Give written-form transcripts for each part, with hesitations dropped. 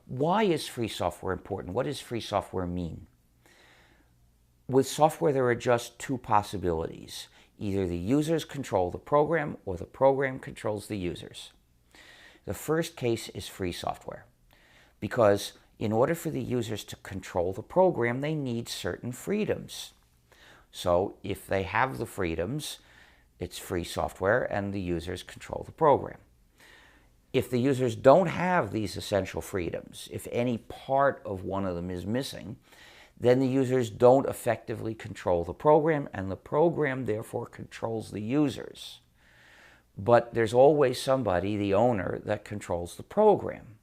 Why is free software important? What does free software mean? With software, there are just two possibilities. Either the users control the program or the program controls the users. The first case is free software, because in order for the users to control the program, they need certain freedoms. So if they have the freedoms, it's free software and the users control the program. If the users don't have these essential freedoms, if any part of one of them is missing, then the users don't effectively control the program, and the program therefore controls the users. But there's always somebody, the owner, that controls the program.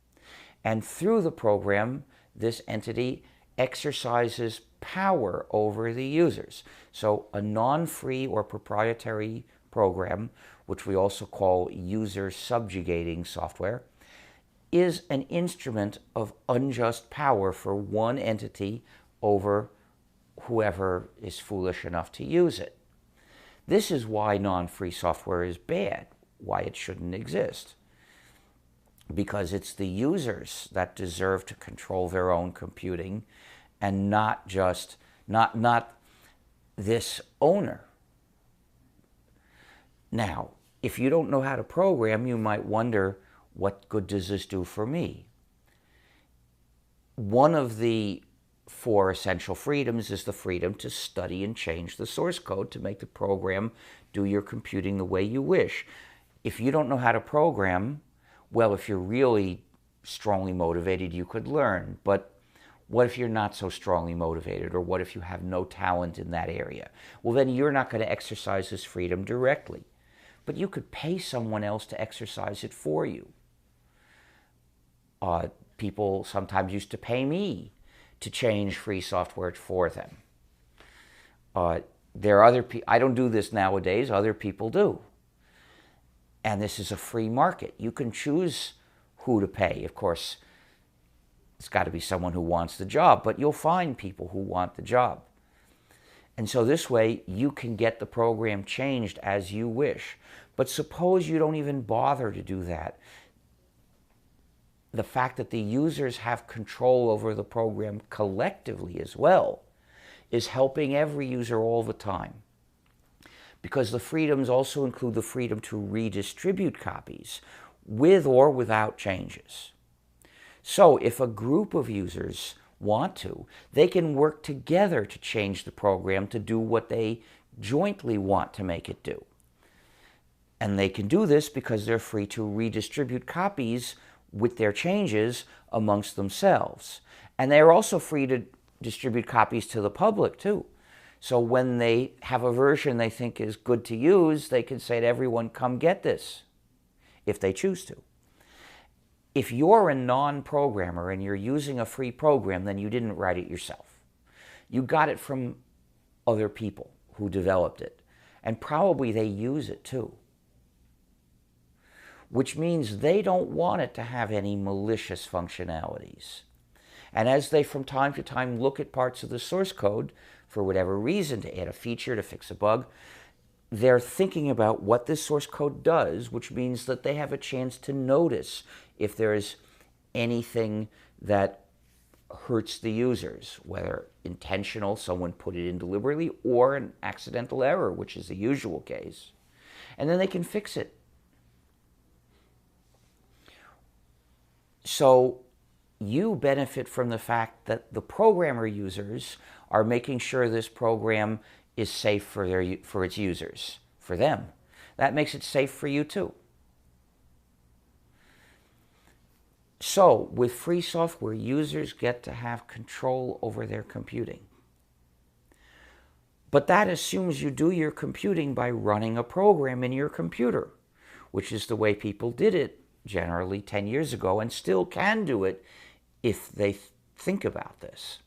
And through the program, this entity exercises power over the users. So a non-free or proprietary program, which we also call user subjugating software, is an instrument of unjust power for one entity over whoever is foolish enough to use it. This is why non-free software is bad, why it shouldn't exist. Because it's the users that deserve to control their own computing, and not this owner. Now, if you don't know how to program, you might wonder, what good does this do for me? One of the four essential freedoms is the freedom to study and change the source code to make the program do your computing the way you wish. If you don't know how to program, well, if you're really strongly motivated, you could learn. But what if you're not so strongly motivated? Or what if you have no talent in that area? Well, then you're not going to exercise this freedom directly. But you could pay someone else to exercise it for you. People sometimes used to pay me to change free software for them. There are other I don't do this nowadays, other people do. And this is a free market. You can choose who to pay. Of course, it's got to be someone who wants the job, but you'll find people who want the job. And so this way, you can get the program changed as you wish. But suppose you don't even bother to do that. The fact that the users have control over the program collectively as well is helping every user all the time. Because the freedoms also include the freedom to redistribute copies with or without changes. So if a group of users want to, they can work together to change the program to do what they jointly want to make it do. And they can do this because they're free to redistribute copies with their changes amongst themselves. And they're also free to distribute copies to the public too. So when they have a version they think is good to use, they can say to everyone, come get this, if they choose to. If you're a non-programmer and you're using a free program, then you didn't write it yourself. You got it from other people who developed it. And probably they use it too. Which means they don't want it to have any malicious functionalities. And as they from time to time look at parts of the source code, for whatever reason, to add a feature, to fix a bug, they're thinking about what this source code does, which means that they have a chance to notice if there's anything that hurts the users, whether intentional, someone put it in deliberately, or an accidental error, which is the usual case. And then they can fix it. So you benefit from the fact that the programmer users are making sure this program is safe for its users, for them. That makes it safe for you too. So with free software, users get to have control over their computing. But that assumes you do your computing by running a program in your computer, which is the way people did it generally 10 years ago, and still can do it if they think about this.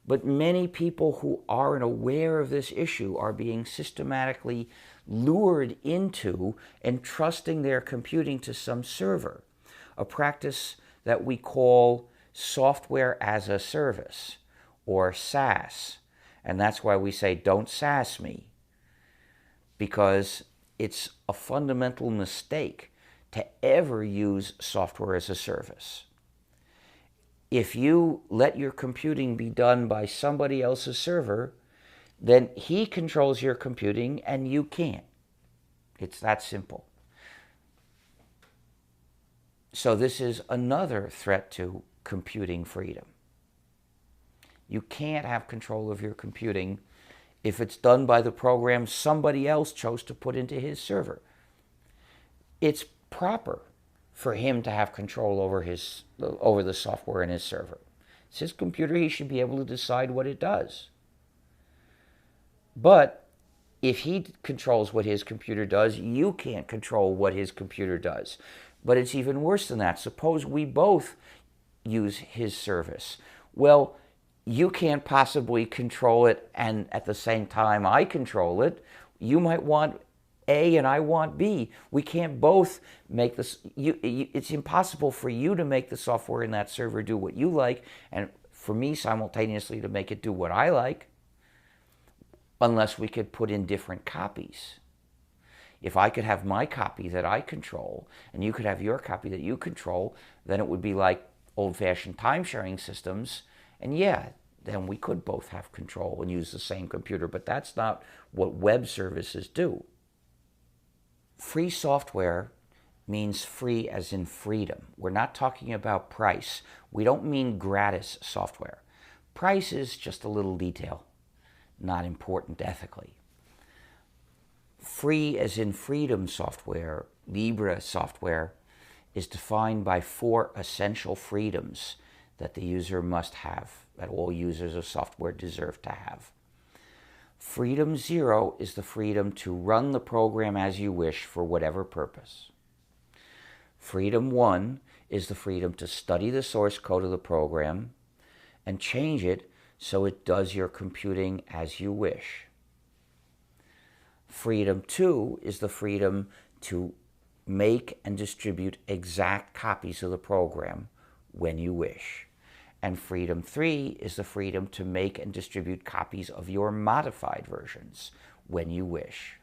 But many people who aren't aware of this issue are being systematically lured into entrusting their computing to some server, a practice that we call software as a service, or SaaS. And that's why we say, don't SaaS me, because it's a fundamental mistake to ever use software as a service. If you let your computing be done by somebody else's server, then he controls your computing and you can't. It's that simple. So this is another threat to computing freedom. You can't have control of your computing if it's done by the program somebody else chose to put into his server. It's proper for him to have control over the software in his server. It's his computer. He should be able to decide what it does. But if he controls what his computer does, you can't control what his computer does. But it's even worse than that. Suppose we both use his service. Well, you can't possibly control it and at the same time I control it. You might want A and I want B. We can't both make this. It's impossible for you to make the software in that server do what you like and for me simultaneously to make it do what I like, unless we could put in different copies. If I could have my copy that I control and you could have your copy that you control, then it would be like old-fashioned time-sharing systems. And yeah, then we could both have control and use the same computer. But that's not what web services do. Free software means free as in freedom. We're not talking about price. We don't mean gratis software. Price is just a little detail, not important ethically. Free as in freedom software, Libre software, is defined by 4 essential freedoms that the user must have, that all users of software deserve to have. Freedom 0 is the freedom to run the program as you wish for whatever purpose. Freedom 1 is the freedom to study the source code of the program and change it so it does your computing as you wish. Freedom 2 is the freedom to make and distribute exact copies of the program when you wish. And freedom 3 is the freedom to make and distribute copies of your modified versions when you wish.